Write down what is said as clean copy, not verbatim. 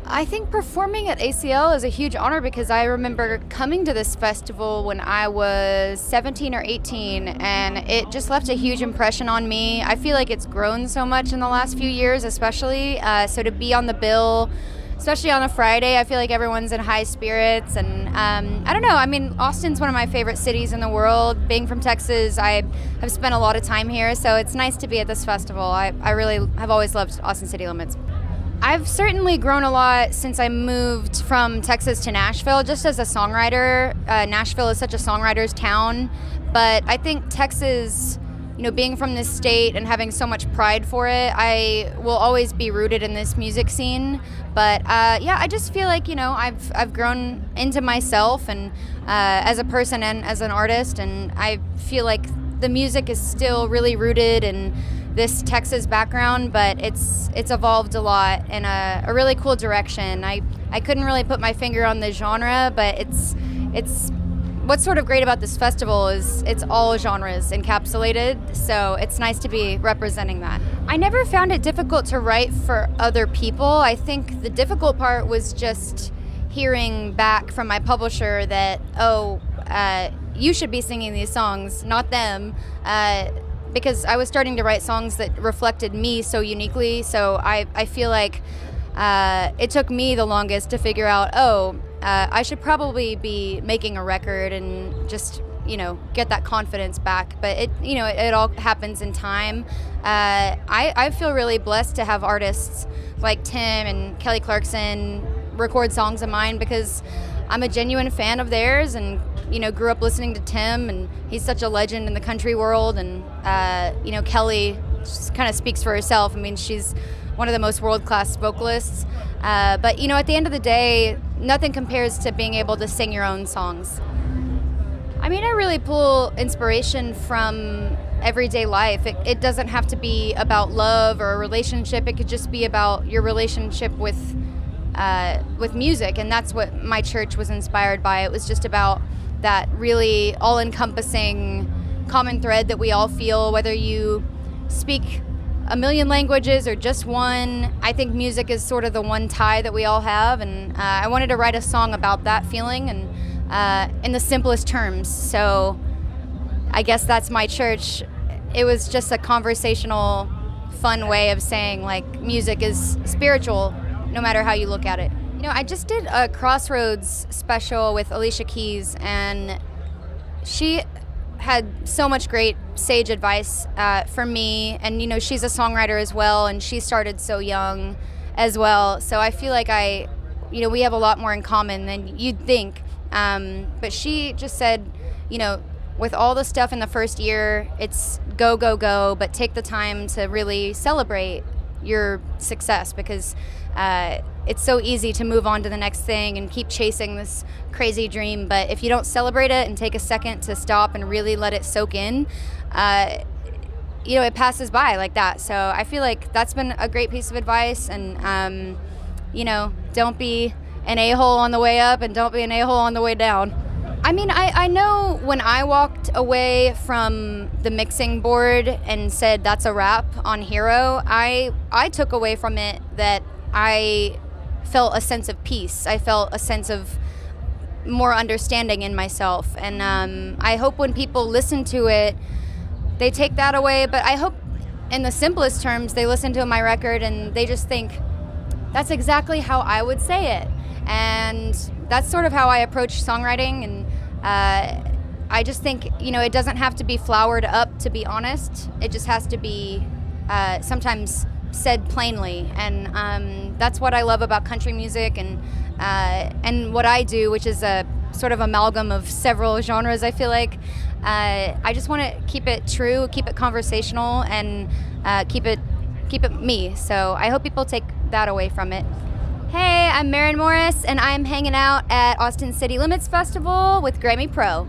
I think performing at ACL is a huge honor because I remember coming to this festival when I was 17 or 18, and it just left a huge impression on me. I feel like it's grown so much in the last few years, especially. So to be on the bill, especially on a Friday, I feel like everyone's in high spirits. And I don't know, I mean, Austin's one of my favorite cities in the world. Being from Texas, I have spent a lot of time here, so it's nice to be at this festival. I really have always loved Austin City Limits. I've certainly grown a lot since I moved from Texas to Nashville, just as a songwriter. Nashville is such a songwriter's town, but I think Texas, being from this state and having so much pride for it, I will always be rooted in this music scene. But I just feel like, I've grown into myself and as a person and as an artist, and I feel like the music is still really rooted in this Texas background, but it's evolved a lot in a really cool direction. I couldn't really put my finger on the genre, but it's what's sort of great about this festival is it's all genres encapsulated, so it's nice to be representing that. I never found it difficult to write for other people. I think the difficult part was just hearing back from my publisher that, you should be singing these songs, not them. Because I was starting to write songs that reflected me so uniquely, so I feel like it took me the longest to figure out, I should probably be making a record and just, get that confidence back. But it all happens in time. I feel really blessed to have artists like Tim and Kelly Clarkson record songs of mine because I'm a genuine fan of theirs and grew up listening to Tim, and he's such a legend in the country world. And, Kelly just kind of speaks for herself. I mean, she's one of the most world-class vocalists. But, at the end of the day, nothing compares to being able to sing your own songs. I mean, I really pull inspiration from everyday life. It doesn't have to be about love or a relationship. It could just be about your relationship with music. And that's what my church was inspired by. It was just about that really all-encompassing common thread that we all feel, whether you speak a million languages or just one. I think music is sort of the one tie that we all have, and I wanted to write a song about that feeling and in the simplest terms. So I guess that's my church. It was just a conversational, fun way of saying, like, music is spiritual no matter how you look at it. I just did a Crossroads special with Alicia Keys, and she had so much great sage advice for me. And, she's a songwriter as well, and she started so young as well. So I feel like we have a lot more in common than you'd think. But she just said, with all the stuff in the first year, it's go, go, go, but take the time to really celebrate your success, because it's so easy to move on to the next thing and keep chasing this crazy dream. But if you don't celebrate it and take a second to stop and really let it soak in, it passes by like that. So I feel like that's been a great piece of advice. And, don't be an a-hole on the way up and don't be an a-hole on the way down. I mean, I know when I walked away from the mixing board and said that's a wrap on Hero, I took away from it that I felt a sense of peace. I felt a sense of more understanding in myself. And I hope when people listen to it, they take that away. But I hope in the simplest terms, they listen to my record and they just think, that's exactly how I would say it. And that's sort of how I approach songwriting. And I just think, it doesn't have to be flowered up, to be honest. It just has to be sometimes said plainly. And that's what I love about country music and what I do, which is a sort of amalgam of several genres, I feel like. I just want to keep it true, keep it conversational, and keep it me. So I hope people take that away from it. Hey, I'm Maren Morris, and I'm hanging out at Austin City Limits Festival with GRAMMY Pro.